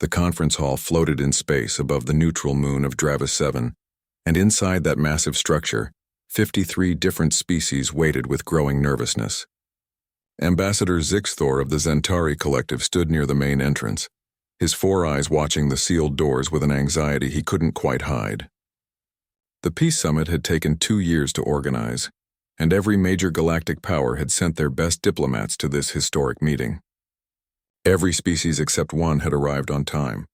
The conference hall floated in space above the neutral moon of Dravis 7, and inside that massive structure, 53 different species waited with growing nervousness. Ambassador Zixthor of the Zentari Collective stood near the main entrance, his four eyes watching the sealed doors with an anxiety he couldn't quite hide. The Peace Summit had taken 2 years to organize, and every major galactic power had sent their best diplomats to this historic meeting. Every species except one had arrived on time.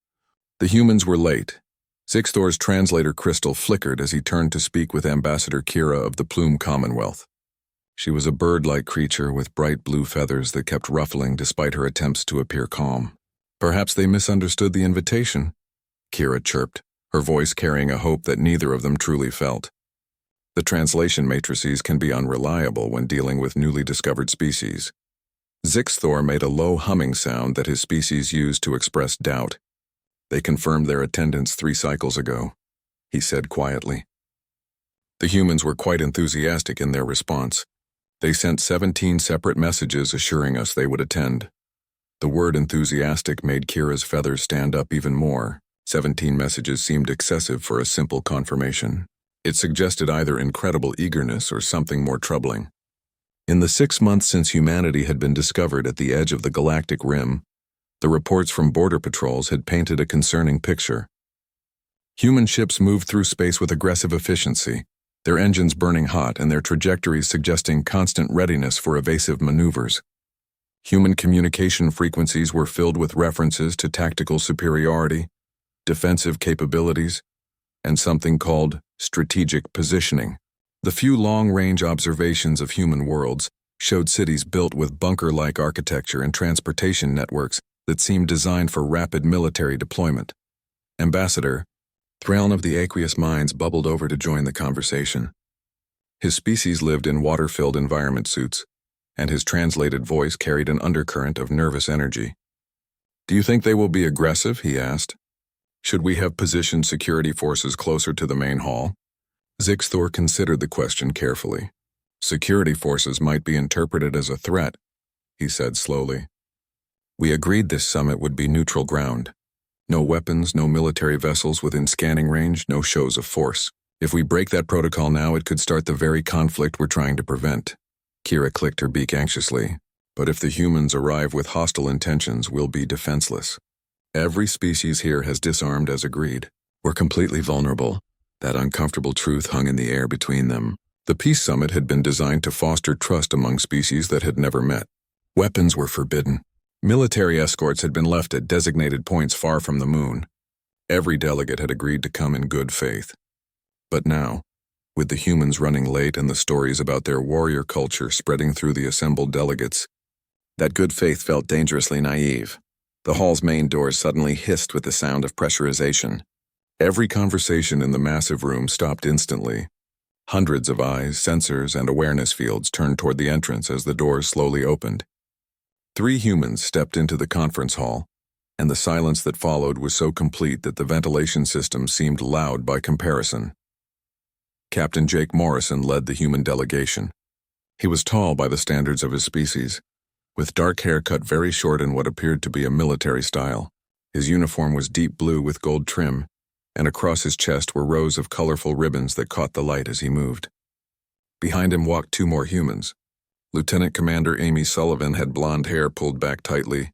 The humans were late. Zixthor's translator crystal flickered as he turned to speak with Ambassador Kira of the Plume Commonwealth. She was a bird-like creature with bright blue feathers that kept ruffling despite her attempts to appear calm. Perhaps they misunderstood the invitation, Kira chirped, her voice carrying a hope that neither of them truly felt. The translation matrices can be unreliable when dealing with newly discovered species. Zixthor made a low humming sound that his species used to express doubt. They confirmed their attendance 3 cycles ago, he said quietly. The humans were quite enthusiastic in their response. They sent 17 separate messages assuring us they would attend. The word enthusiastic made Kira's feathers stand up even more. 17 messages seemed excessive for a simple confirmation. It suggested either incredible eagerness or something more troubling. In the 6 months since humanity had been discovered at the edge of the galactic rim, the reports from border patrols had painted a concerning picture. Human ships moved through space with aggressive efficiency, their engines burning hot and their trajectories suggesting constant readiness for evasive maneuvers. Human communication frequencies were filled with references to tactical superiority, defensive capabilities, and something called strategic positioning. The few long-range observations of human worlds showed cities built with bunker-like architecture and transportation networks that seemed designed for rapid military deployment. Ambassador Thraln of the Aqueous Mines bubbled over to join the conversation. His species lived in water-filled environment suits, and his translated voice carried an undercurrent of nervous energy. "Do you think they will be aggressive?" he asked. "Should we have positioned security forces closer to the main hall?" Zixthor considered the question carefully. "Security forces might be interpreted as a threat," he said slowly. "We agreed this summit would be neutral ground. No weapons, no military vessels within scanning range, no shows of force. If we break that protocol now, it could start the very conflict we're trying to prevent." Kira clicked her beak anxiously. "But if the humans arrive with hostile intentions, we'll be defenseless. Every species here has disarmed as agreed. We're completely vulnerable." That uncomfortable truth hung in the air between them. The Peace Summit had been designed to foster trust among species that had never met. Weapons were forbidden. Military escorts had been left at designated points far from the moon. Every delegate had agreed to come in good faith. But now, with the humans running late and the stories about their warrior culture spreading through the assembled delegates, that good faith felt dangerously naive. The hall's main doors suddenly hissed with the sound of pressurization. Every conversation in the massive room stopped instantly. Hundreds of eyes, sensors, and awareness fields turned toward the entrance as the doors slowly opened. 3 humans stepped into the conference hall, and the silence that followed was so complete that the ventilation system seemed loud by comparison. Captain Jake Morrison led the human delegation. He was tall by the standards of his species, with dark hair cut very short in what appeared to be a military style. His uniform was deep blue with gold trim, and across his chest were rows of colorful ribbons that caught the light as he moved. Behind him walked 2 more humans. Lieutenant Commander Amy Sullivan had blonde hair pulled back tightly,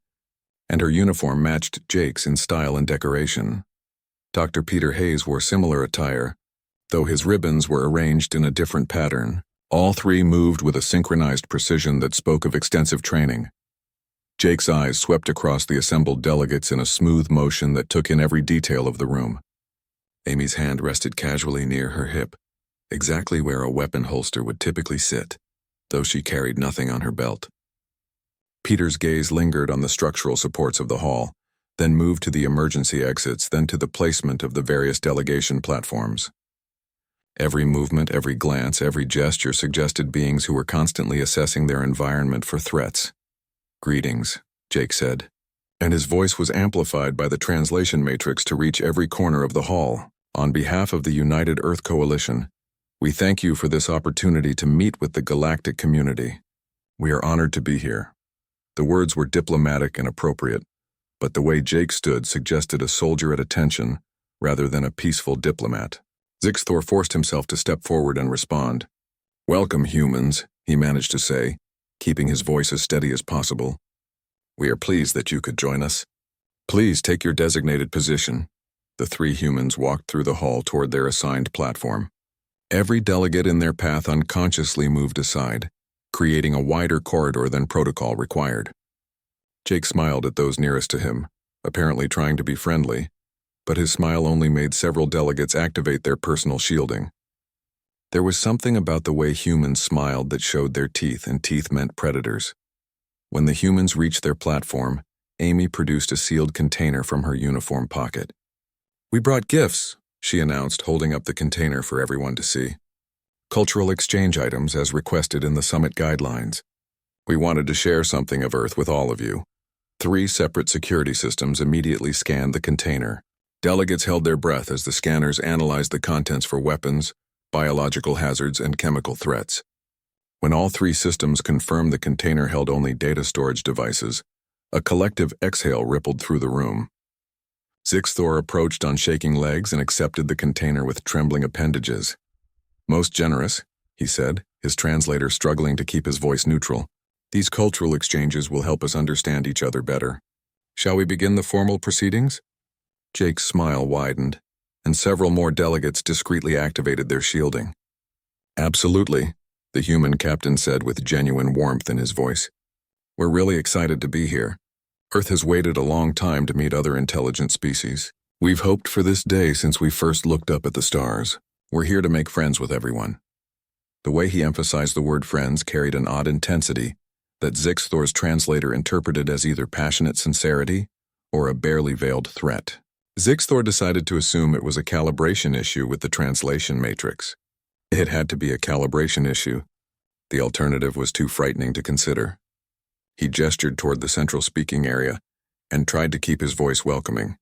and her uniform matched Jake's in style and decoration. Dr. Peter Hayes wore similar attire, though his ribbons were arranged in a different pattern. All 3 moved with a synchronized precision that spoke of extensive training. Jake's eyes swept across the assembled delegates in a smooth motion that took in every detail of the room. Amy's hand rested casually near her hip, exactly where a weapon holster would typically sit, though she carried nothing on her belt. Peter's gaze lingered on the structural supports of the hall, then moved to the emergency exits, then to the placement of the various delegation platforms. Every movement, every glance, every gesture suggested beings who were constantly assessing their environment for threats. "Greetings," Jake said, and his voice was amplified by the translation matrix to reach every corner of the hall. "On behalf of the United Earth Coalition, we thank you for this opportunity to meet with the galactic community. We are honored to be here." The words were diplomatic and appropriate, but the way Jake stood suggested a soldier at attention rather than a peaceful diplomat. Zixthor forced himself to step forward and respond. "Welcome, humans," he managed to say, keeping his voice as steady as possible. "We are pleased that you could join us. Please take your designated position." The three humans walked through the hall toward their assigned platform. Every delegate in their path unconsciously moved aside, creating a wider corridor than protocol required. Jake smiled at those nearest to him, apparently trying to be friendly, but his smile only made several delegates activate their personal shielding. There was something about the way humans smiled that showed their teeth, and teeth meant predators. When the humans reached their platform, Amy produced a sealed container from her uniform pocket. "We brought gifts," she announced, holding up the container for everyone to see. "Cultural exchange items as requested in the summit guidelines. We wanted to share something of Earth with all of you." 3 separate security systems immediately scanned the container. Delegates held their breath as the scanners analyzed the contents for weapons, biological hazards, and chemical threats. When all 3 systems confirmed the container held only data storage devices, a collective exhale rippled through the room. Zixthor approached on shaking legs and accepted the container with trembling appendages. "Most generous," he said, his translator struggling to keep his voice neutral. "These cultural exchanges will help us understand each other better. Shall we begin the formal proceedings?" Jake's smile widened, and several more delegates discreetly activated their shielding. "Absolutely," the human captain said with genuine warmth in his voice. "We're really excited to be here. Earth has waited a long time to meet other intelligent species. We've hoped for this day since we first looked up at the stars. We're here to make friends with everyone." The way he emphasized the word friends carried an odd intensity that Zixthor's translator interpreted as either passionate sincerity or a barely veiled threat. Zixthor decided to assume it was a calibration issue with the translation matrix. It had to be a calibration issue. The alternative was too frightening to consider. He gestured toward the central speaking area and tried to keep his voice welcoming.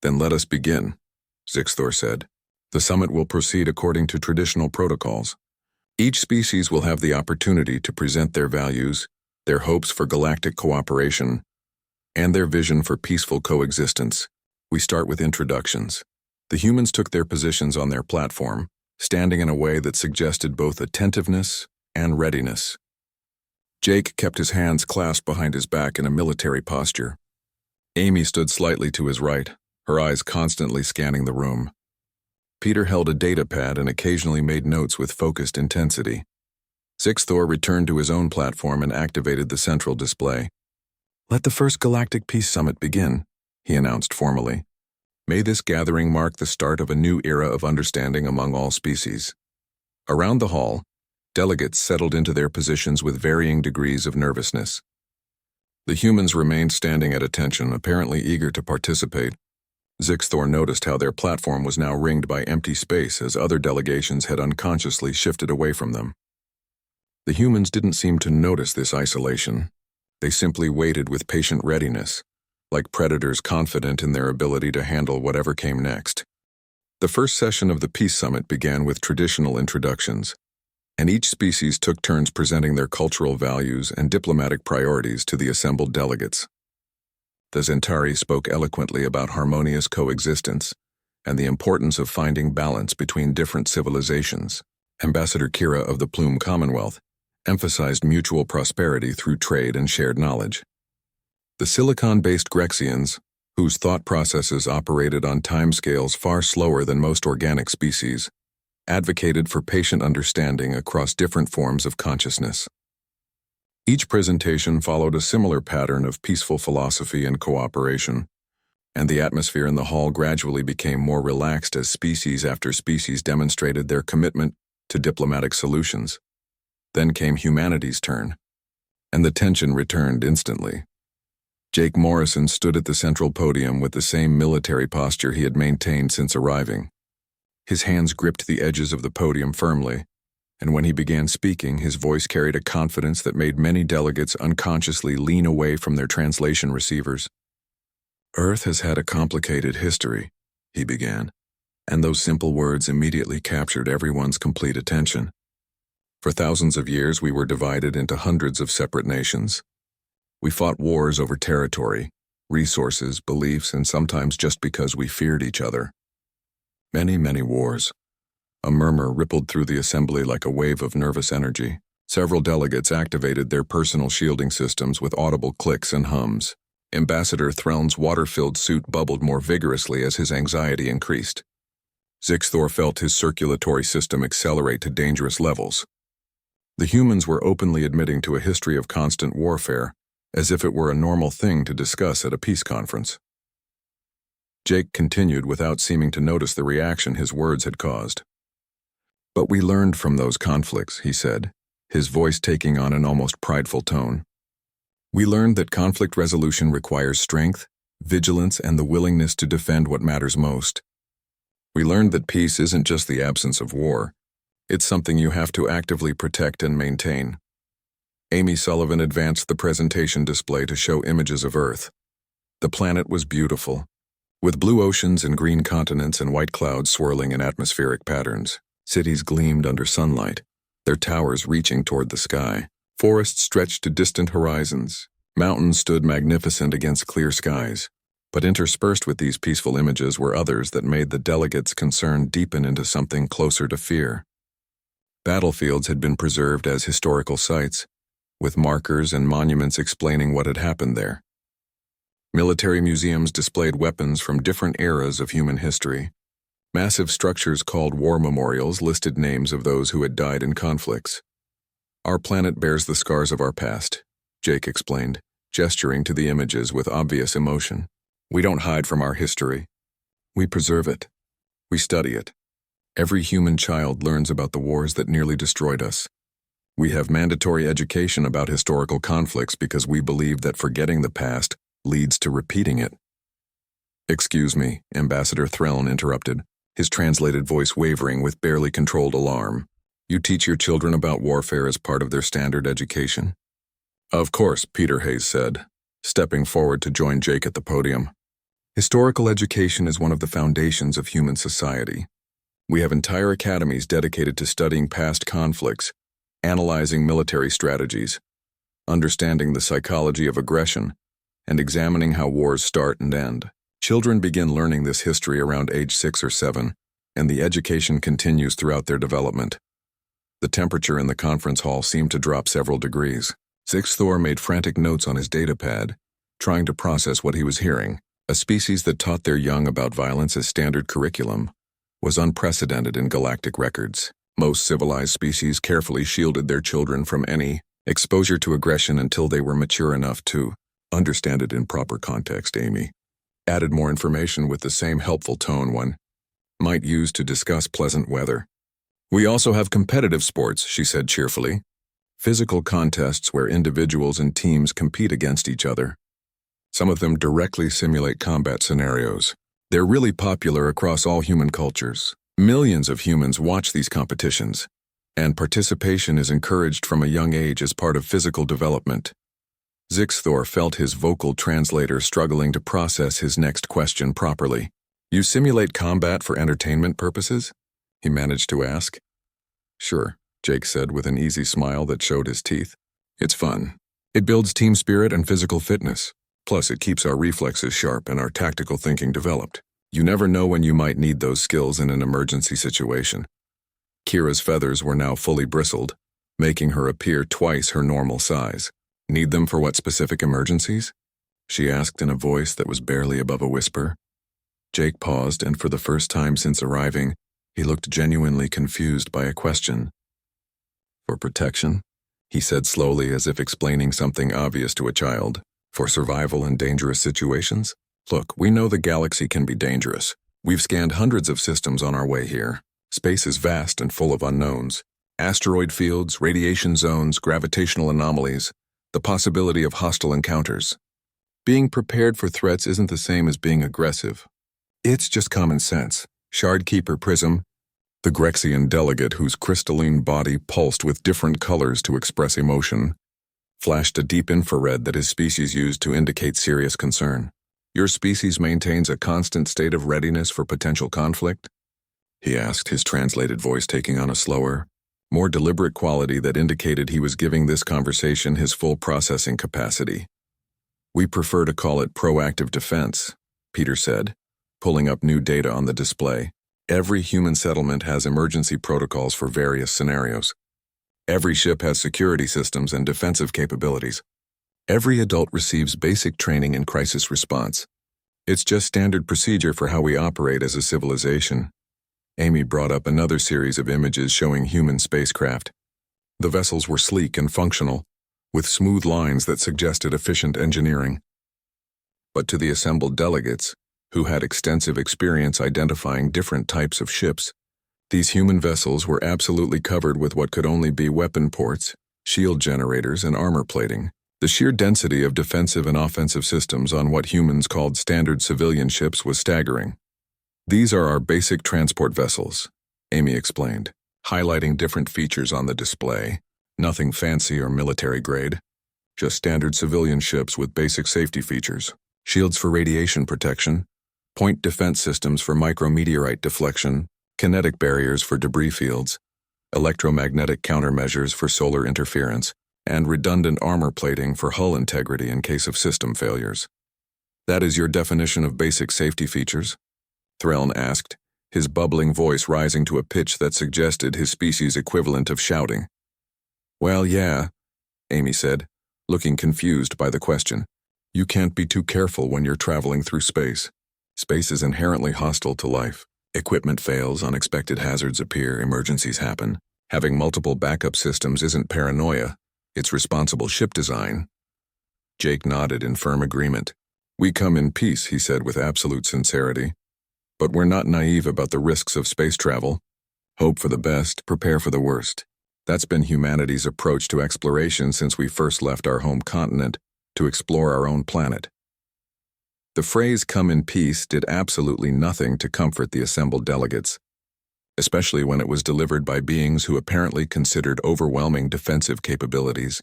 "Then let us begin," Zixthor said. "The summit will proceed according to traditional protocols. Each species will have the opportunity to present their values, their hopes for galactic cooperation, and their vision for peaceful coexistence. We start with introductions." The humans took their positions on their platform, standing in a way that suggested both attentiveness and readiness. Jake kept his hands clasped behind his back in a military posture. Amy stood slightly to his right, her eyes constantly scanning the room. Peter held a data pad and occasionally made notes with focused intensity. Zixthor returned to his own platform and activated the central display. "Let the first Galactic Peace Summit begin," he announced formally. "May this gathering mark the start of a new era of understanding among all species." Around the hall, delegates settled into their positions with varying degrees of nervousness. The humans remained standing at attention, apparently eager to participate. Zixthor noticed how their platform was now ringed by empty space as other delegations had unconsciously shifted away from them. The humans didn't seem to notice this isolation. They simply waited with patient readiness, like predators confident in their ability to handle whatever came next. The first session of the Peace Summit began with traditional introductions, and each species took turns presenting their cultural values and diplomatic priorities to the assembled delegates. The Zentari spoke eloquently about harmonious coexistence and the importance of finding balance between different civilizations. Ambassador Kira of the Plume Commonwealth emphasized mutual prosperity through trade and shared knowledge. The silicon-based Grexians, whose thought processes operated on timescales far slower than most organic species, advocated for patient understanding across different forms of consciousness. Each presentation followed a similar pattern of peaceful philosophy and cooperation, and the atmosphere in the hall gradually became more relaxed as species after species demonstrated their commitment to diplomatic solutions. Then came humanity's turn, and the tension returned instantly. Jake Morrison stood at the central podium with the same military posture he had maintained since arriving. His hands gripped the edges of the podium firmly, and when he began speaking, his voice carried a confidence that made many delegates unconsciously lean away from their translation receivers. "Earth has had a complicated history," he began, and those simple words immediately captured everyone's complete attention. "For thousands of years, we were divided into hundreds of separate nations. We fought wars over territory, resources, beliefs, and sometimes just because we feared each other. Many, many wars. A murmur rippled through the assembly like a wave of nervous energy. Several delegates activated their personal shielding systems with audible clicks and hums. Ambassador Threln's water-filled suit bubbled more vigorously as his anxiety increased. Zixthor felt his circulatory system accelerate to dangerous levels. The humans were openly admitting to a history of constant warfare, as if it were a normal thing to discuss at a peace conference. Jake continued without seeming to notice the reaction his words had caused. "But we learned from those conflicts," he said, his voice taking on an almost prideful tone. "We learned that conflict resolution requires strength, vigilance, and the willingness to defend what matters most. We learned that peace isn't just the absence of war. It's something you have to actively protect and maintain." Amy Sullivan advanced the presentation display to show images of Earth. The planet was beautiful, with blue oceans and green continents and white clouds swirling in atmospheric patterns. Cities gleamed under sunlight, their towers reaching toward the sky. Forests stretched to distant horizons. Mountains stood magnificent against clear skies. But interspersed with these peaceful images were others that made the delegates' concern deepen into something closer to fear. Battlefields had been preserved as historical sites, with markers and monuments explaining what had happened there. Military museums displayed weapons from different eras of human history. Massive structures called war memorials listed names of those who had died in conflicts. "Our planet bears the scars of our past," Jake explained, gesturing to the images with obvious emotion. "We don't hide from our history. We preserve it. We study it. Every human child learns about the wars that nearly destroyed us. We have mandatory education about historical conflicts because we believe that forgetting the past leads to repeating it." "Excuse me," Ambassador Threln interrupted, his translated voice wavering with barely controlled alarm. "You teach your children about warfare as part of their standard education?" "Of course," Peter Hayes said, stepping forward to join Jake at the podium. "Historical education is one of the foundations of human society. We have entire academies dedicated to studying past conflicts, analyzing military strategies, understanding the psychology of aggression, and examining how wars start and end. Children begin learning this history around age 6 or 7, and the education continues throughout their development." The temperature in the conference hall seemed to drop several degrees. Zixthor made frantic notes on his datapad, trying to process what he was hearing. A species that taught their young about violence as standard curriculum was unprecedented in galactic records. Most civilized species carefully shielded their children from any exposure to aggression until they were mature enough to understand it in proper context. Amy added more information with the same helpful tone one might use to discuss pleasant weather. "We also have competitive sports," she said cheerfully. "Physical contests where individuals and teams compete against each other. Some of them directly simulate combat scenarios. They're really popular across all human cultures. Millions of humans watch these competitions, and participation is encouraged from a young age as part of physical development." Zixthor felt his vocal translator struggling to process his next question properly. "You simulate combat for entertainment purposes?" he managed to ask. "Sure," Jake said with an easy smile that showed his teeth. "It's fun. It builds team spirit and physical fitness. Plus, it keeps our reflexes sharp and our tactical thinking developed. You never know when you might need those skills in an emergency situation." Kira's feathers were now fully bristled, making her appear twice her normal size. "Need them for what specific emergencies?" she asked in a voice that was barely above a whisper. Jake paused, and for the first time since arriving, he looked genuinely confused by a question. "For protection," he said slowly as if explaining something obvious to a child. "For survival in dangerous situations? Look, we know the galaxy can be dangerous. We've scanned hundreds of systems on our way here. Space is vast and full of unknowns. Asteroid fields, radiation zones, gravitational anomalies, the possibility of hostile encounters. Being prepared for threats isn't the same as being aggressive. It's just common sense." Shardkeeper Prism, the Grexian delegate whose crystalline body pulsed with different colors to express emotion, flashed a deep infrared that his species used to indicate serious concern. "Your species maintains a constant state of readiness for potential conflict?" he asked, his translated voice taking on a slower, more deliberate quality that indicated he was giving this conversation his full processing capacity. We prefer to call it proactive defense, Peter said, pulling up new data on the display. Every human settlement has emergency protocols for various scenarios. Every ship has security systems and defensive capabilities. Every adult receives basic training in crisis response. It's just standard procedure for how we operate as a civilization. Amy brought up another series of images showing human spacecraft. The vessels were sleek and functional, with smooth lines that suggested efficient engineering. But to the assembled delegates, who had extensive experience identifying different types of ships, these human vessels were absolutely covered with what could only be weapon ports, shield generators, and armor plating. The sheer density of defensive and offensive systems on what humans called standard civilian ships was staggering. These are our basic transport vessels, Amy explained, highlighting different features on the display. Nothing fancy or military grade, just standard civilian ships with basic safety features. Shields for radiation protection, point defense systems for micrometeorite deflection, kinetic barriers for debris fields, electromagnetic countermeasures for solar interference, and redundant armor plating for hull integrity in case of system failures. That is your definition of basic safety features? Threln asked, his bubbling voice rising to a pitch that suggested his species' equivalent of shouting. Well, yeah, Amy said, looking confused by the question. You can't be too careful when you're traveling through space. Space is inherently hostile to life. Equipment fails, unexpected hazards appear, emergencies happen. Having multiple backup systems isn't paranoia, it's responsible ship design. Jake nodded in firm agreement. We come in peace, he said with absolute sincerity. But we're not naive about the risks of space travel. Hope for the best, prepare for the worst. That's been humanity's approach to exploration since we first left our home continent to explore our own planet. The phrase "come in peace" did absolutely nothing to comfort the assembled delegates, especially when it was delivered by beings who apparently considered overwhelming defensive capabilities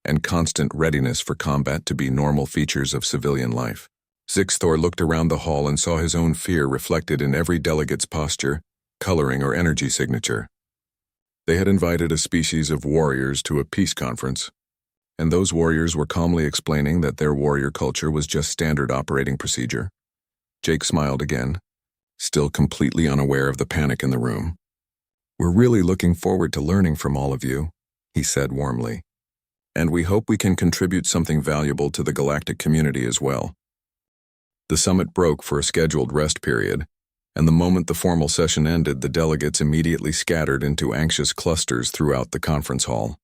and constant readiness for combat to be normal features of civilian life. Zixthor looked around the hall and saw his own fear reflected in every delegate's posture, coloring, or energy signature. They had invited a species of warriors to a peace conference, and those warriors were calmly explaining that their warrior culture was just standard operating procedure. Jake smiled again, still completely unaware of the panic in the room. We're really looking forward to learning from all of you, he said warmly. And we hope we can contribute something valuable to the galactic community as well. The summit broke for a scheduled rest period, and the moment the formal session ended, the delegates immediately scattered into anxious clusters throughout the conference hall.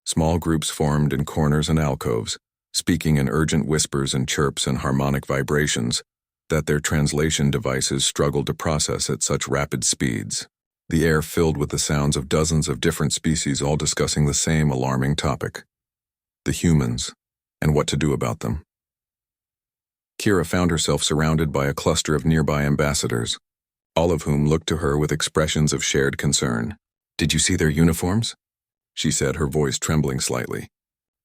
Small groups formed in corners and alcoves, speaking in urgent whispers and chirps and harmonic vibrations that their translation devices struggled to process at such rapid speeds. The air filled with the sounds of dozens of different species all discussing the same alarming topic: the humans, and what to do about them. Kira found herself surrounded by a cluster of nearby ambassadors, all of whom looked to her with expressions of shared concern. Did you see their uniforms? She said, her voice trembling slightly.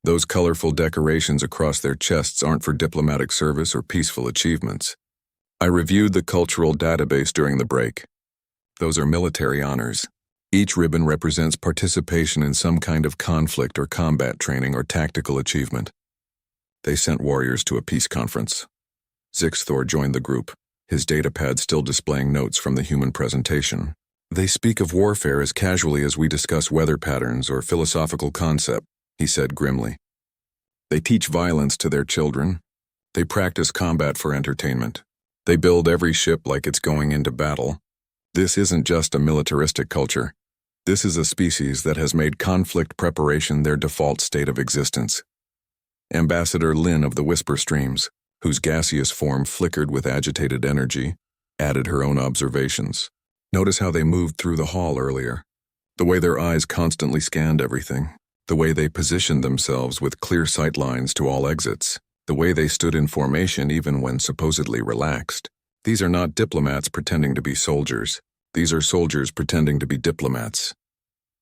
Those colorful decorations across their chests aren't for diplomatic service or peaceful achievements. I reviewed the cultural database during the break. Those are military honors. Each ribbon represents participation in some kind of conflict or combat training or tactical achievement. They sent warriors to a peace conference. Zixthor joined the group, his datapad still displaying notes from the human presentation. They speak of warfare as casually as we discuss weather patterns or philosophical concept, he said grimly. They teach violence to their children. They practice combat for entertainment. They build every ship like it's going into battle. This isn't just a militaristic culture. This is a species that has made conflict preparation their default state of existence. Ambassador Lin of the Whisper Streams, whose gaseous form flickered with agitated energy, added her own observations. Notice how they moved through the hall earlier. The way their eyes constantly scanned everything. The way they positioned themselves with clear sight lines to all exits. The way they stood in formation even when supposedly relaxed. These are not diplomats pretending to be soldiers. These are soldiers pretending to be diplomats.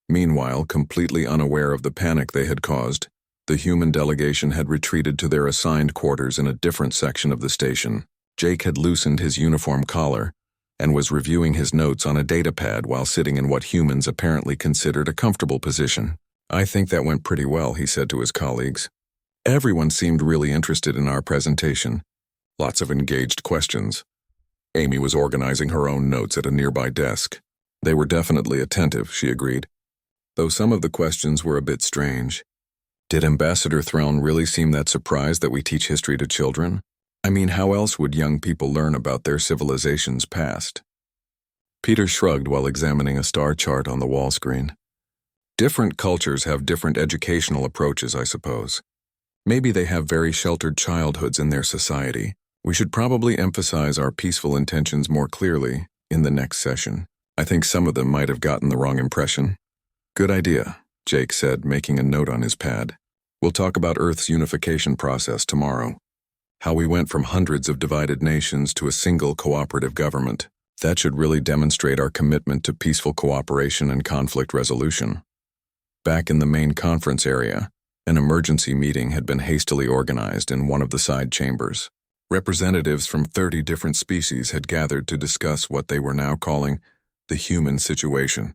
Meanwhile, completely unaware of the panic they had caused, the human delegation had retreated to their assigned quarters in a different section of the station. Jake had loosened his uniform collar and was reviewing his notes on a datapad while sitting in what humans apparently considered a comfortable position. I think that went pretty well, he said to his colleagues. Everyone seemed really interested in our presentation. Lots of engaged questions. Amy was organizing her own notes at a nearby desk. They were definitely attentive, she agreed, though some of the questions were a bit strange. Did Ambassador Throne really seem that surprised that we teach history to children? I mean, how else would young people learn about their civilization's past? Peter shrugged while examining a star chart on the wall screen. Different cultures have different educational approaches, I suppose. Maybe they have very sheltered childhoods in their society. We should probably emphasize our peaceful intentions more clearly in the next session. I think some of them might have gotten the wrong impression. Good idea, Jake said, making a note on his pad. We'll talk about Earth's unification process tomorrow. How we went from hundreds of divided nations to a single cooperative government. That should really demonstrate our commitment to peaceful cooperation and conflict resolution. Back in the main conference area, an emergency meeting had been hastily organized in one of the side chambers. Representatives from 30 different species had gathered to discuss what they were now calling the human situation.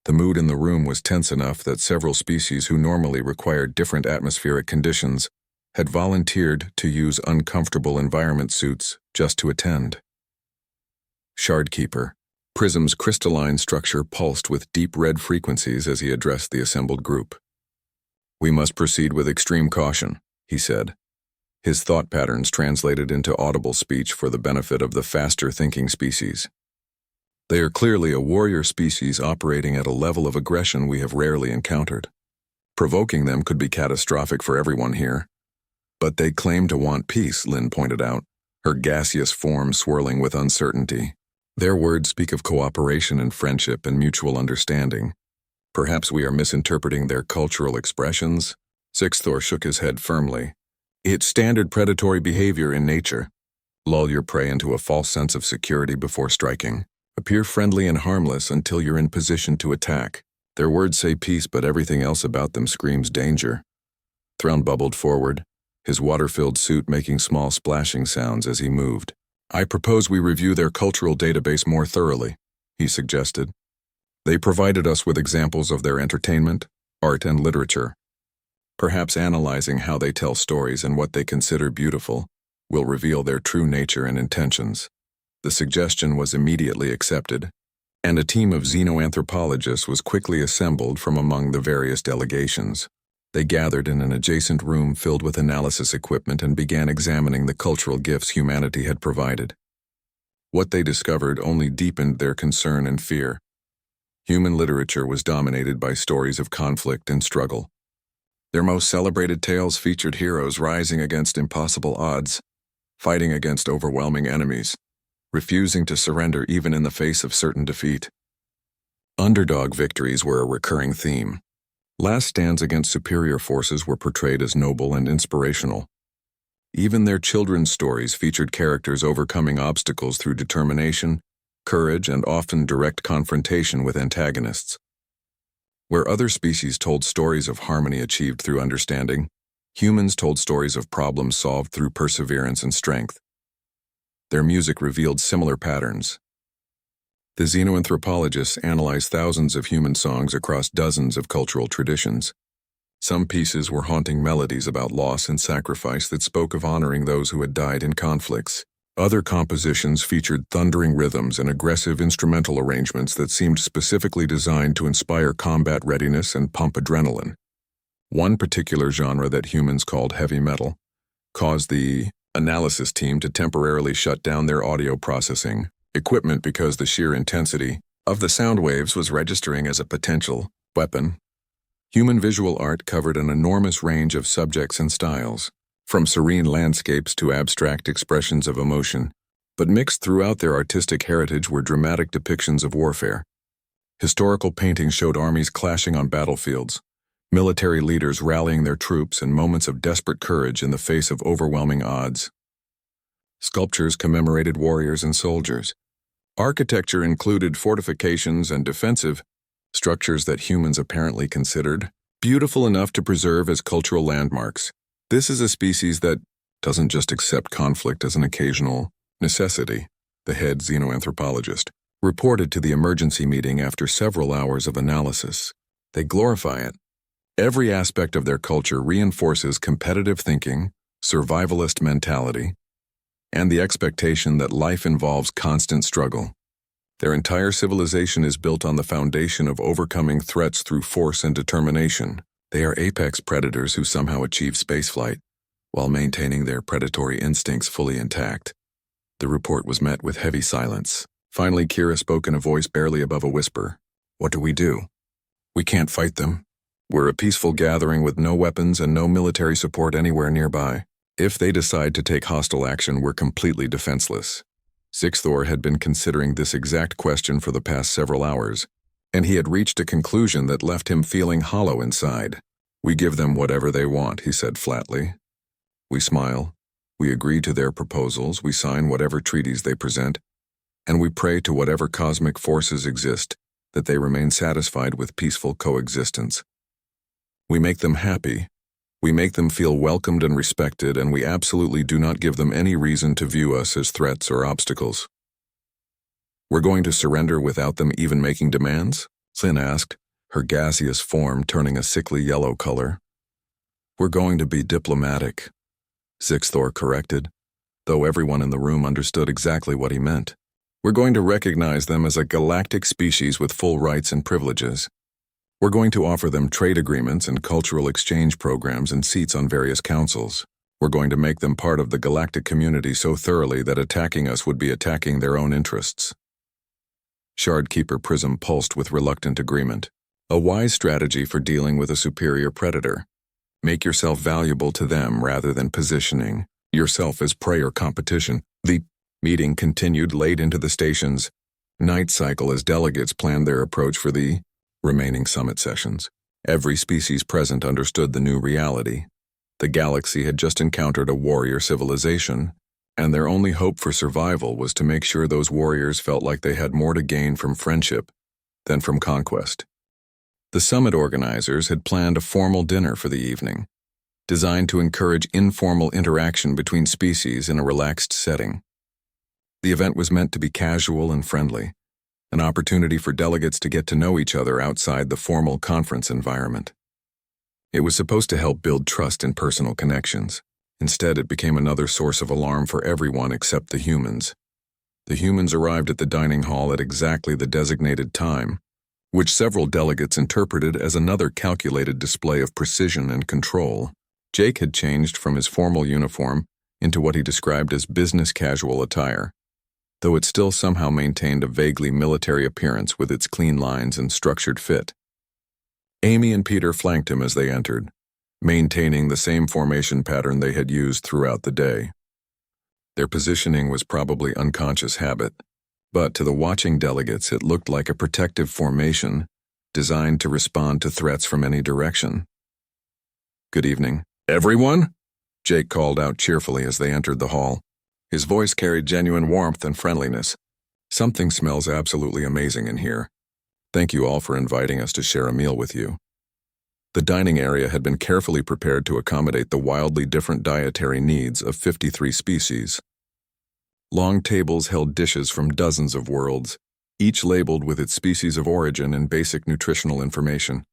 The mood in the room was tense enough that several species who normally required different atmospheric conditions had volunteered to use uncomfortable environment suits just to attend. Shardkeeper, Prism's crystalline structure pulsed with deep red frequencies as he addressed the assembled group. We must proceed with extreme caution, he said. His thought patterns translated into audible speech for the benefit of the faster-thinking species. They are clearly a warrior species operating at a level of aggression we have rarely encountered. Provoking them could be catastrophic for everyone here. But they claim to want peace, Lynn pointed out, her gaseous form swirling with uncertainty. Their words speak of cooperation and friendship and mutual understanding. Perhaps we are misinterpreting their cultural expressions? Sixthor shook his head firmly. It's standard predatory behavior in nature. Lull your prey into a false sense of security before striking. Appear friendly and harmless until you're in position to attack. Their words say peace, but everything else about them screams danger. Thrawn bubbled forward, his water-filled suit making small splashing sounds as he moved. I propose we review their cultural database more thoroughly, he suggested. They provided us with examples of their entertainment, art, and literature. Perhaps analyzing how they tell stories and what they consider beautiful will reveal their true nature and intentions. The suggestion was immediately accepted, and a team of xenoanthropologists was quickly assembled from among the various delegations. They gathered in an adjacent room filled with analysis equipment and began examining the cultural gifts humanity had provided. What they discovered only deepened their concern and fear. Human literature was dominated by stories of conflict and struggle. Their most celebrated tales featured heroes rising against impossible odds, fighting against overwhelming enemies, refusing to surrender even in the face of certain defeat. Underdog victories were a recurring theme. Last stands against superior forces were portrayed as noble and inspirational. Even their children's stories featured characters overcoming obstacles through determination, courage, and often direct confrontation with antagonists. Where other species told stories of harmony achieved through understanding, humans told stories of problems solved through perseverance and strength. Their music revealed similar patterns. The xenoanthropologists analyzed thousands of human songs across dozens of cultural traditions. Some pieces were haunting melodies about loss and sacrifice that spoke of honoring those who had died in conflicts. Other compositions featured thundering rhythms and aggressive instrumental arrangements that seemed specifically designed to inspire combat readiness and pump adrenaline. One particular genre that humans called heavy metal caused the analysis team to temporarily shut down their audio processing equipment because the sheer intensity of the sound waves was registering as a potential weapon. Human visual art covered an enormous range of subjects and styles, from serene landscapes to abstract expressions of emotion, but mixed throughout their artistic heritage were dramatic depictions of warfare. Historical paintings showed armies clashing on battlefields, military leaders rallying their troops, and moments of desperate courage in the face of overwhelming odds. Sculptures commemorated warriors and soldiers. Architecture included fortifications and defensive structures that humans apparently considered beautiful enough to preserve as cultural landmarks. This is a species that doesn't just accept conflict as an occasional necessity, the head xenoanthropologist reported to the emergency meeting after several hours of analysis. They glorify it. Every aspect of their culture reinforces competitive thinking, survivalist mentality, and the expectation that life involves constant struggle. Their entire civilization is built on the foundation of overcoming threats through force and determination. They are apex predators who somehow achieve spaceflight, while maintaining their predatory instincts fully intact. The report was met with heavy silence. Finally, Kira spoke in a voice barely above a whisper. "What do? We can't fight them. We're a peaceful gathering with no weapons and no military support anywhere nearby. If they decide to take hostile action, we're completely defenseless." Sixthor had been considering this exact question for the past several hours, and he had reached a conclusion that left him feeling hollow inside. "We give them whatever they want," he said flatly. "We smile, we agree to their proposals, we sign whatever treaties they present, and we pray to whatever cosmic forces exist that they remain satisfied with peaceful coexistence. We make them happy, we make them feel welcomed and respected, and we absolutely do not give them any reason to view us as threats or obstacles." "We're going to surrender without them even making demands?" Lynn asked, her gaseous form turning a sickly yellow color. "We're going to be diplomatic," Sixthor corrected, though everyone in the room understood exactly what he meant. "We're going to recognize them as a galactic species with full rights and privileges. We're going to offer them trade agreements and cultural exchange programs and seats on various councils. We're going to make them part of the galactic community so thoroughly that attacking us would be attacking their own interests." Shardkeeper Prism pulsed with reluctant agreement. "A wise strategy for dealing with a superior predator. Make yourself valuable to them rather than positioning yourself as prey or competition." The meeting continued late into the station's night cycle as delegates planned their approach for the remaining summit sessions. Every species present understood the new reality. The galaxy had just encountered a warrior civilization, and their only hope for survival was to make sure those warriors felt like they had more to gain from friendship than from conquest. The summit organizers had planned a formal dinner for the evening, designed to encourage informal interaction between species in a relaxed setting. The event was meant to be casual and friendly, an opportunity for delegates to get to know each other outside the formal conference environment. It was supposed to help build trust and personal connections. Instead, it became another source of alarm for everyone except the humans. The humans arrived at the dining hall at exactly the designated time, which several delegates interpreted as another calculated display of precision and control. Jake had changed from his formal uniform into what he described as business casual attire, though it still somehow maintained a vaguely military appearance with its clean lines and structured fit. Amy and Peter flanked him as they entered, maintaining the same formation pattern they had used throughout the day. Their positioning was probably unconscious habit, but to the watching delegates it looked like a protective formation designed to respond to threats from any direction. "Good evening, everyone," Jake called out cheerfully as they entered the hall. His voice carried genuine warmth and friendliness. "Something smells absolutely amazing in here. Thank you all for inviting us to share a meal with you." The dining area had been carefully prepared to accommodate the wildly different dietary needs of 53 species. Long tables held dishes from dozens of worlds, each labeled with its species of origin and basic nutritional information.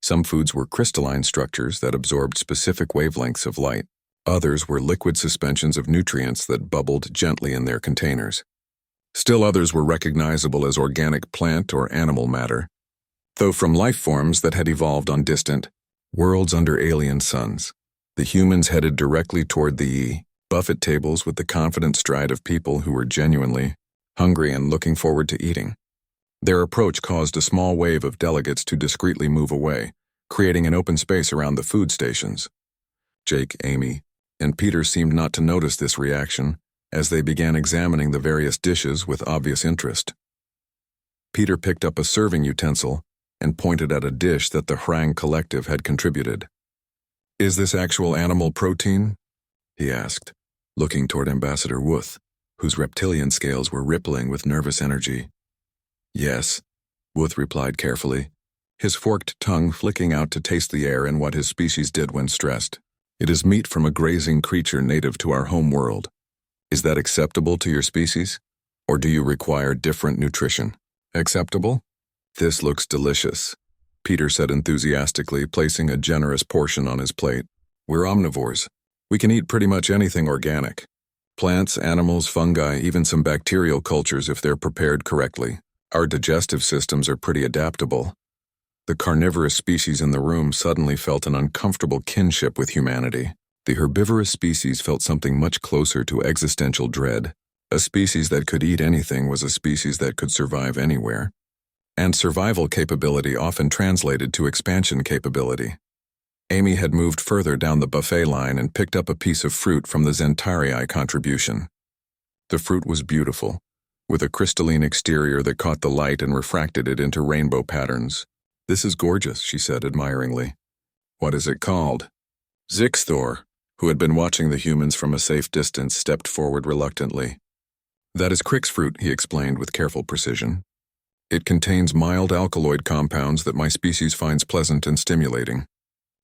Some foods were crystalline structures that absorbed specific wavelengths of light. Others were liquid suspensions of nutrients that bubbled gently in their containers. Still others were recognizable as organic plant or animal matter, though from life forms that had evolved on distant worlds under alien suns. The humans headed directly toward the buffet tables with the confident stride of people who were genuinely hungry and looking forward to eating. Their approach caused a small wave of delegates to discreetly move away, creating an open space around the food stations. Jake, Amy, and Peter seemed not to notice this reaction as they began examining the various dishes with obvious interest. Peter picked up a serving utensil and pointed at a dish that the Hrang Collective had contributed. "Is this actual animal protein?" he asked, looking toward Ambassador Wuth, whose reptilian scales were rippling with nervous energy. "Yes," Wuth replied carefully, his forked tongue flicking out to taste the air in what his species did when stressed. "It is meat from a grazing creature native to our home world. Is that acceptable to your species? Or do you require different nutrition?" "Acceptable? This looks delicious," Peter said enthusiastically, placing a generous portion on his plate. We're omnivores. We can eat pretty much anything organic. Plants, animals, fungi, even some bacterial cultures if they're prepared correctly. Our digestive systems are pretty adaptable. The carnivorous species in the room suddenly felt an uncomfortable kinship with humanity. The herbivorous species felt something much closer to existential dread. A species that could eat anything was a species that could survive anywhere. And survival capability often translated to expansion capability. Amy had moved further down the buffet line and picked up a piece of fruit from the Zentarii contribution. The fruit was beautiful, with a crystalline exterior that caught the light and refracted it into rainbow patterns. This is gorgeous, she said admiringly. What is it called? Zixthor, who had been watching the humans from a safe distance, stepped forward reluctantly. That is Crick's fruit, he explained with careful precision. It contains mild alkaloid compounds that my species finds pleasant and stimulating.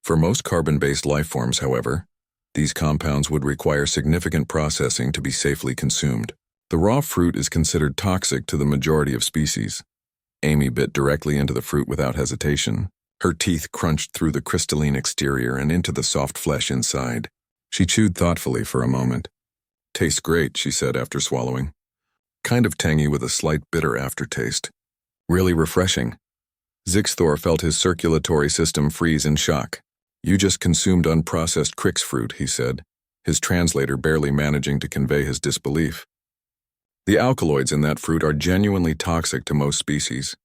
For most carbon-based life forms, however, these compounds would require significant processing to be safely consumed. The raw fruit is considered toxic to the majority of species. Amy bit directly into the fruit without hesitation. Her teeth crunched through the crystalline exterior and into the soft flesh inside. She chewed thoughtfully for a moment. Tastes great, she said after swallowing. Kind of tangy with a slight bitter aftertaste. Really refreshing. Zixthor felt his circulatory system freeze in shock. You just consumed unprocessed Crick's fruit, he said, his translator barely managing to convey his disbelief. The alkaloids in that fruit are genuinely toxic to most species.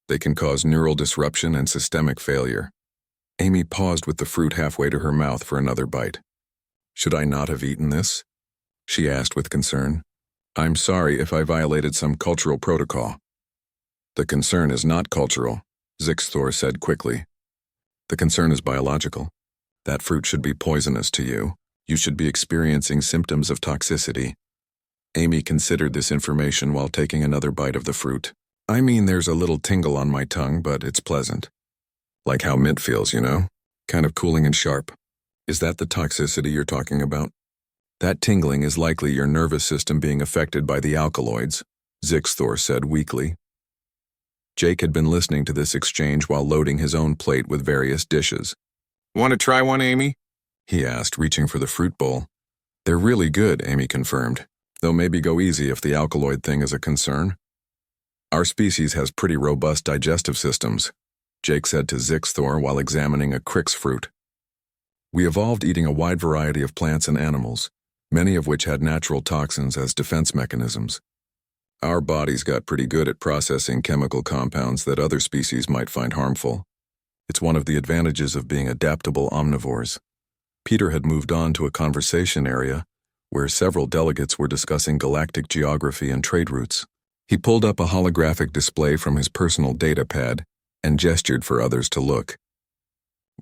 They can cause neural disruption and systemic failure. Amy paused with the fruit halfway to her mouth for another bite. Should I not have eaten this? She asked with concern. I'm sorry if I violated some cultural protocol. The concern is not cultural, Zixthor said quickly. The concern is biological. That fruit should be poisonous to you. You should be experiencing symptoms of toxicity. Amy considered this information while taking another bite of the fruit. I mean, there's a little tingle on my tongue, but it's pleasant. Like how mint feels, you know? Kind of cooling and sharp. Is that the toxicity you're talking about? That tingling is likely your nervous system being affected by the alkaloids, Zixthor said weakly. Jake had been listening to this exchange while loading his own plate with various dishes. Want to try one, Amy? He asked, reaching for the fruit bowl. They're really good, Amy confirmed, though maybe go easy if the alkaloid thing is a concern. Our species has pretty robust digestive systems, Jake said to Zixthor while examining a Crick's fruit. We evolved eating a wide variety of plants and animals, many of which had natural toxins as defense mechanisms. Our bodies got pretty good at processing chemical compounds that other species might find harmful. It's one of the advantages of being adaptable omnivores. Peter had moved on to a conversation area where several delegates were discussing galactic geography and trade routes. He pulled up a holographic display from his personal data pad and gestured for others to look.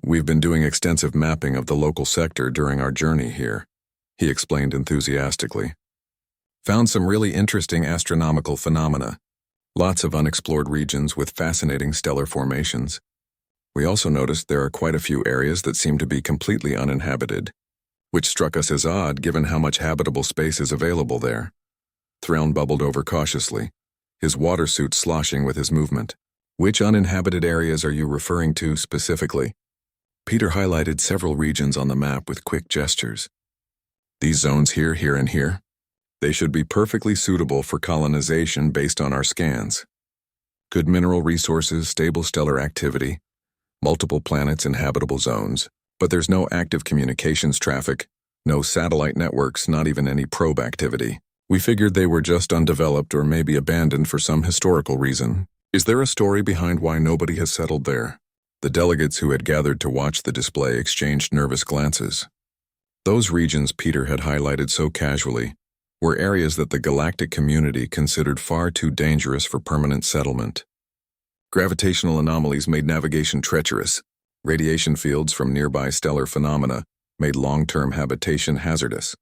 We've been doing extensive mapping of the local sector during our journey here, he explained enthusiastically. Found some really interesting astronomical phenomena, lots of unexplored regions with fascinating stellar formations. We also noticed there are quite a few areas that seem to be completely uninhabited, which struck us as odd given how much habitable space is available there. Threln bubbled over cautiously, his water suit sloshing with his movement. Which uninhabited areas are you referring to specifically? Peter highlighted several regions on the map with quick gestures. These zones here, here, and here. They should be perfectly suitable for colonization based on our scans. Good mineral resources, stable stellar activity, multiple planets in habitable zones, but there's no active communications traffic, no satellite networks, not even any probe activity. We figured they were just undeveloped or maybe abandoned for some historical reason. Is there a story behind why nobody has settled there? The delegates who had gathered to watch the display exchanged nervous glances. Those regions Peter had highlighted so casually were areas that the galactic community considered far too dangerous for permanent settlement. Gravitational anomalies made navigation treacherous. Radiation fields from nearby stellar phenomena made long-term habitation hazardous.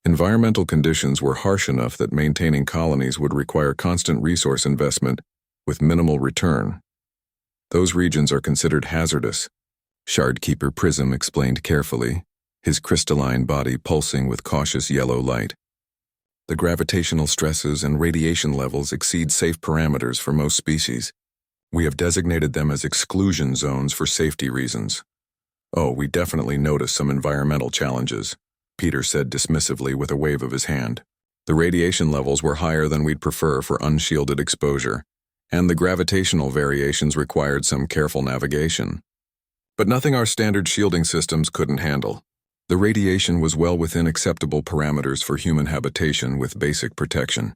Environmental conditions were harsh enough that maintaining colonies would require constant resource investment with minimal return. Those regions are considered hazardous, Shardkeeper Prism explained carefully, his crystalline body pulsing with cautious yellow light. The gravitational stresses and radiation levels exceed safe parameters for most species. We have designated them as exclusion zones for safety reasons. Oh, we definitely noticed some environmental challenges, Peter said dismissively with a wave of his hand. The radiation levels were higher than we'd prefer for unshielded exposure, and the gravitational variations required some careful navigation. But nothing our standard shielding systems couldn't handle. The radiation was well within acceptable parameters for human habitation with basic protection.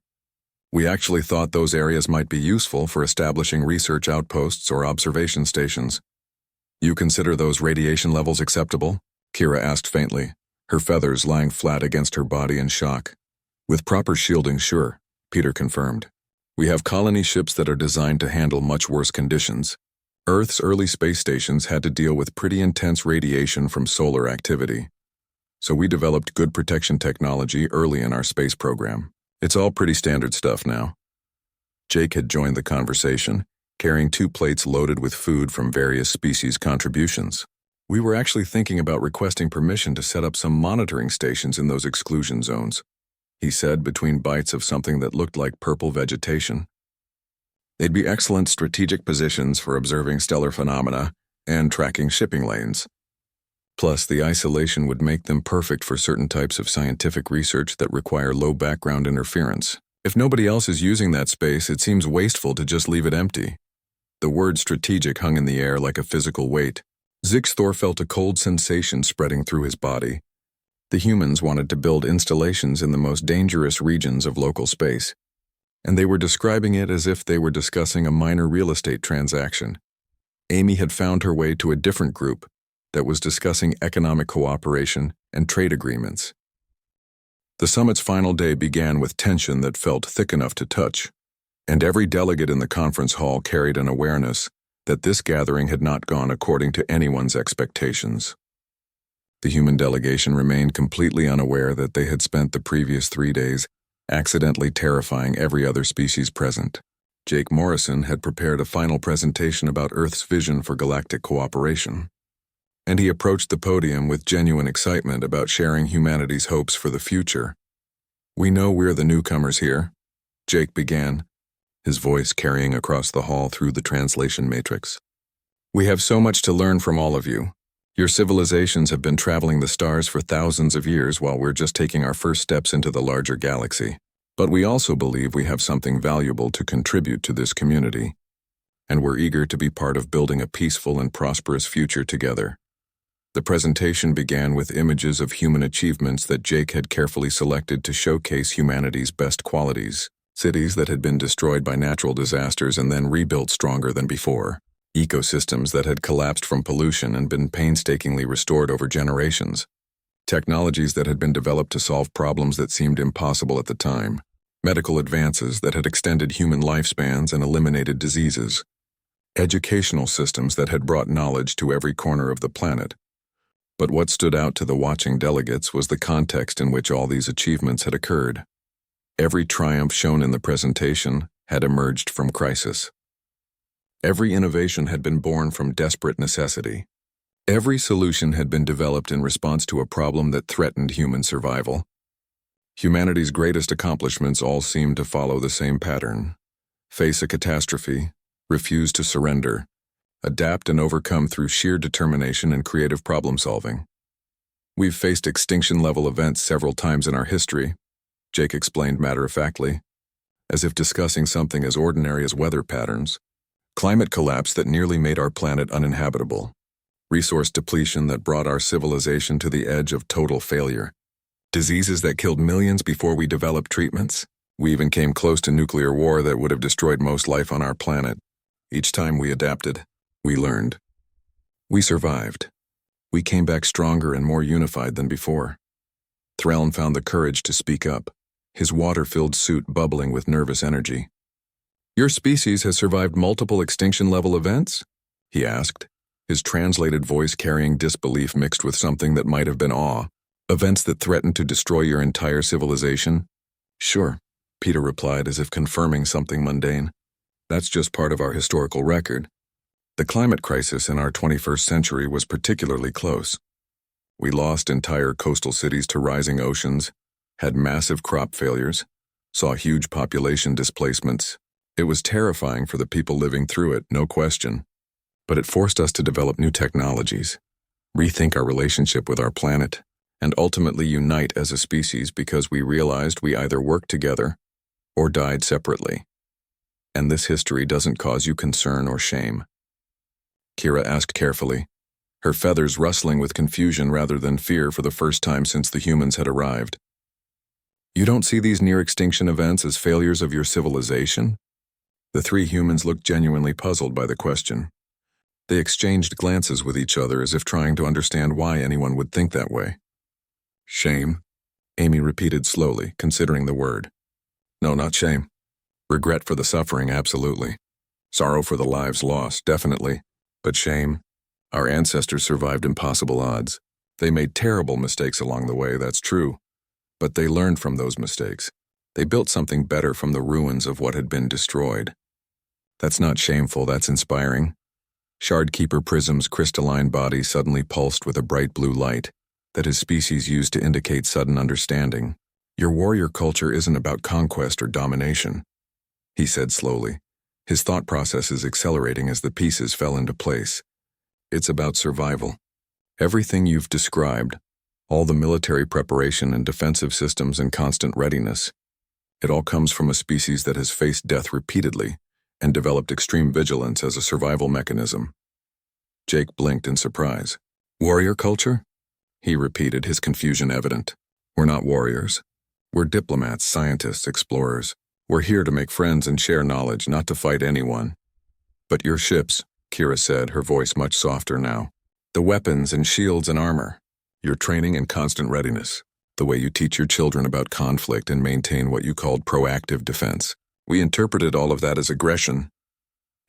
We actually thought those areas might be useful for establishing research outposts or observation stations. You consider those radiation levels acceptable? Kira asked faintly, her feathers lying flat against her body in shock. With proper shielding, sure, Peter confirmed. We have colony ships that are designed to handle much worse conditions. Earth's early space stations had to deal with pretty intense radiation from solar activity. So we developed good protection technology early in our space program. It's all pretty standard stuff now. Jake had joined the conversation, carrying 2 plates loaded with food from various species contributions. We were actually thinking about requesting permission to set up some monitoring stations in those exclusion zones, he said between bites of something that looked like purple vegetation. They'd be excellent strategic positions for observing stellar phenomena and tracking shipping lanes. Plus, the isolation would make them perfect for certain types of scientific research that require low background interference. If nobody else is using that space, it seems wasteful to just leave it empty. The word strategic hung in the air like a physical weight. Zixthor felt a cold sensation spreading through his body. The humans wanted to build installations in the most dangerous regions of local space, and they were describing it as if they were discussing a minor real estate transaction. Amy had found her way to a different group that was discussing economic cooperation and trade agreements. The summit's final day began with tension that felt thick enough to touch, and every delegate in the conference hall carried an awareness that this gathering had not gone according to anyone's expectations. The human delegation remained completely unaware that they had spent the previous 3 days accidentally terrifying every other species present. Jake Morrison had prepared a final presentation about Earth's vision for galactic cooperation, and he approached the podium with genuine excitement about sharing humanity's hopes for the future. "We know we're the newcomers here," Jake began, his voice carrying across the hall through the translation matrix. "We have so much to learn from all of you. Your civilizations have been traveling the stars for thousands of years while we're just taking our first steps into the larger galaxy. But we also believe we have something valuable to contribute to this community, and we're eager to be part of building a peaceful and prosperous future together." The presentation began with images of human achievements that Jake had carefully selected to showcase humanity's best qualities. Cities that had been destroyed by natural disasters and then rebuilt stronger than before. Ecosystems that had collapsed from pollution and been painstakingly restored over generations. Technologies that had been developed to solve problems that seemed impossible at the time. Medical advances that had extended human lifespans and eliminated diseases. Educational systems that had brought knowledge to every corner of the planet. But what stood out to the watching delegates was the context in which all these achievements had occurred. Every triumph shown in the presentation had emerged from crisis. Every innovation had been born from desperate necessity. Every solution had been developed in response to a problem that threatened human survival. Humanity's greatest accomplishments all seemed to follow the same pattern. Face a catastrophe, refuse to surrender, adapt and overcome through sheer determination and creative problem-solving. We've faced extinction-level events several times in our history, Jake explained matter-of-factly, as if discussing something as ordinary as weather patterns. Climate collapse that nearly made our planet uninhabitable. Resource depletion that brought our civilization to the edge of total failure. Diseases that killed millions before we developed treatments. We even came close to nuclear war that would have destroyed most life on our planet. Each time we adapted, we learned. We survived. We came back stronger and more unified than before. Threln found the courage to speak up, his water-filled suit bubbling with nervous energy. "Your species has survived multiple extinction-level events?" he asked, his translated voice carrying disbelief mixed with something that might have been awe. "Events that threatened to destroy your entire civilization?" "Sure," Peter replied as if confirming something mundane. "That's just part of our historical record. The climate crisis in our 21st century was particularly close. We lost entire coastal cities to rising oceans, had massive crop failures, saw huge population displacements, It was terrifying for the people living through it, no question. But it forced us to develop new technologies, rethink our relationship with our planet, and ultimately unite as a species because we realized we either worked together or died separately. And this history doesn't cause you concern or shame? Kira asked carefully, her feathers rustling with confusion rather than fear for the first time since the humans had arrived. You don't see these near-extinction events as failures of your civilization? The three humans looked genuinely puzzled by the question. They exchanged glances with each other as if trying to understand why anyone would think that way. Shame? Amy repeated slowly, considering the word. No, not shame. Regret for the suffering, absolutely. Sorrow for the lives lost, definitely. But shame? Our ancestors survived impossible odds. They made terrible mistakes along the way, that's true. But they learned from those mistakes. They built something better from the ruins of what had been destroyed. That's not shameful, that's inspiring. Shardkeeper Prism's crystalline body suddenly pulsed with a bright blue light that his species used to indicate sudden understanding. Your warrior culture isn't about conquest or domination, he said slowly, his thought processes accelerating as the pieces fell into place. It's about survival. Everything you've described, all the military preparation and defensive systems and constant readiness, it all comes from a species that has faced death repeatedly and developed extreme vigilance as a survival mechanism. Jake blinked in surprise. Warrior culture? He repeated, his confusion evident. We're not warriors. We're diplomats, scientists, explorers. We're here to make friends and share knowledge, not to fight anyone. But your ships, Kira said, her voice much softer now. The weapons and shields and armor. Your training and constant readiness. The way you teach your children about conflict and maintain what you called proactive defense. We interpreted all of that as aggression.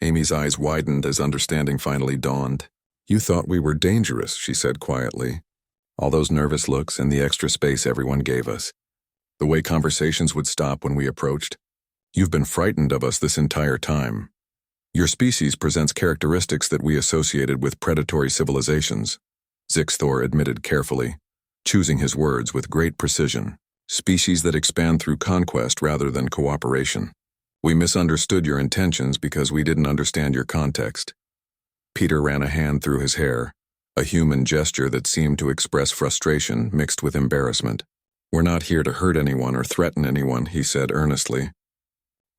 Amy's eyes widened as understanding finally dawned. You thought we were dangerous, she said quietly. All those nervous looks and the extra space everyone gave us. The way conversations would stop when we approached. You've been frightened of us this entire time. Your species presents characteristics that we associated with predatory civilizations, Zixthor admitted carefully, choosing his words with great precision. Species that expand through conquest rather than cooperation. We misunderstood your intentions because we didn't understand your context. Peter ran a hand through his hair, a human gesture that seemed to express frustration mixed with embarrassment. We're not here to hurt anyone or threaten anyone, he said earnestly.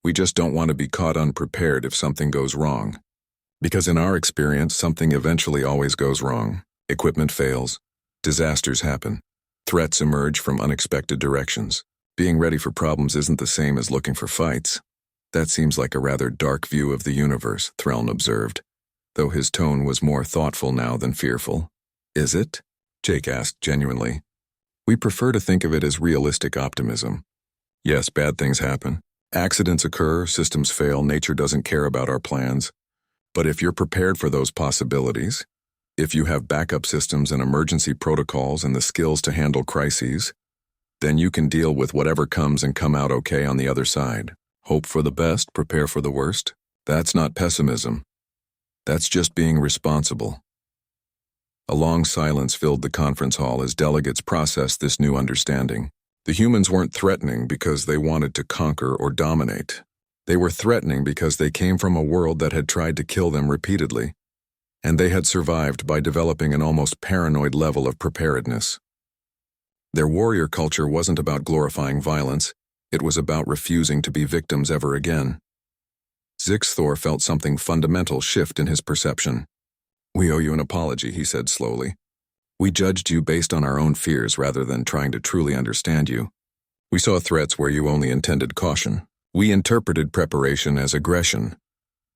We just don't want to be caught unprepared if something goes wrong. Because in our experience, something eventually always goes wrong. Equipment fails. Disasters happen. Threats emerge from unexpected directions. Being ready for problems isn't the same as looking for fights. That seems like a rather dark view of the universe, Threln observed, though his tone was more thoughtful now than fearful. Is it? Jake asked genuinely. We prefer to think of it as realistic optimism. Yes, bad things happen. Accidents occur, systems fail, nature doesn't care about our plans. But if you're prepared for those possibilities, if you have backup systems and emergency protocols and the skills to handle crises, then you can deal with whatever comes and come out okay on the other side. Hope for the best, prepare for the worst. That's not pessimism. That's just being responsible. A long silence filled the conference hall as delegates processed this new understanding. The humans weren't threatening because they wanted to conquer or dominate. They were threatening because they came from a world that had tried to kill them repeatedly, and they had survived by developing an almost paranoid level of preparedness. Their warrior culture wasn't about glorifying violence, it was about refusing to be victims ever again. Zixthor felt something fundamental shift in his perception. We owe you an apology, he said slowly. We judged you based on our own fears rather than trying to truly understand you. We saw threats where you only intended caution. We interpreted preparation as aggression.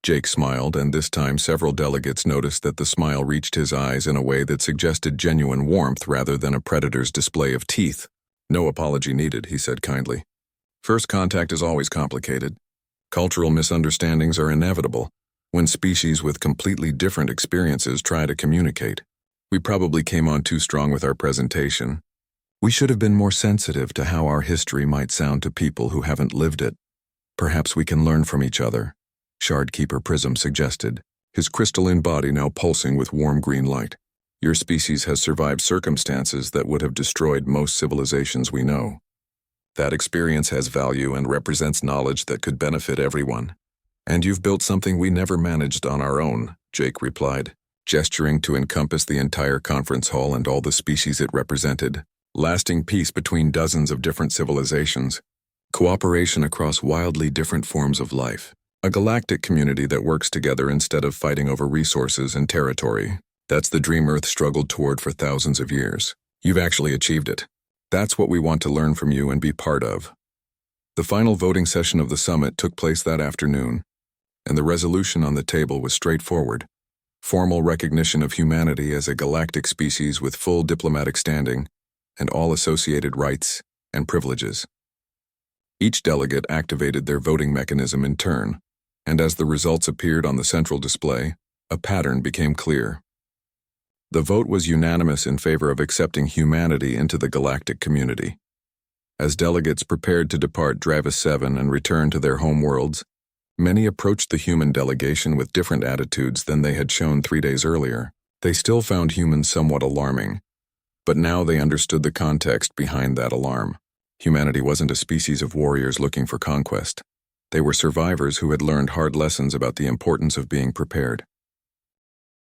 Jake smiled, and this time several delegates noticed that the smile reached his eyes in a way that suggested genuine warmth rather than a predator's display of teeth. No apology needed, he said kindly. First contact is always complicated. Cultural misunderstandings are inevitable when species with completely different experiences try to communicate. We probably came on too strong with our presentation. We should have been more sensitive to how our history might sound to people who haven't lived it. Perhaps we can learn from each other, Shardkeeper Prism suggested, his crystalline body now pulsing with warm green light. Your species has survived circumstances that would have destroyed most civilizations we know. That experience has value and represents knowledge that could benefit everyone. "And you've built something we never managed on our own," Jake replied, gesturing to encompass the entire conference hall and all the species it represented. "Lasting peace between dozens of different civilizations. Cooperation across wildly different forms of life. A galactic community that works together instead of fighting over resources and territory. That's the dream Earth struggled toward for thousands of years. You've actually achieved it. That's what we want to learn from you and be part of." The final voting session of the summit took place that afternoon, and the resolution on the table was straightforward. Formal recognition of humanity as a galactic species with full diplomatic standing and all associated rights and privileges. Each delegate activated their voting mechanism in turn, and as the results appeared on the central display, a pattern became clear. The vote was unanimous in favor of accepting humanity into the galactic community. As delegates prepared to depart Dravis 7 and return to their home worlds, many approached the human delegation with different attitudes than they had shown 3 days earlier. They still found humans somewhat alarming, but now they understood the context behind that alarm. Humanity wasn't a species of warriors looking for conquest. They were survivors who had learned hard lessons about the importance of being prepared.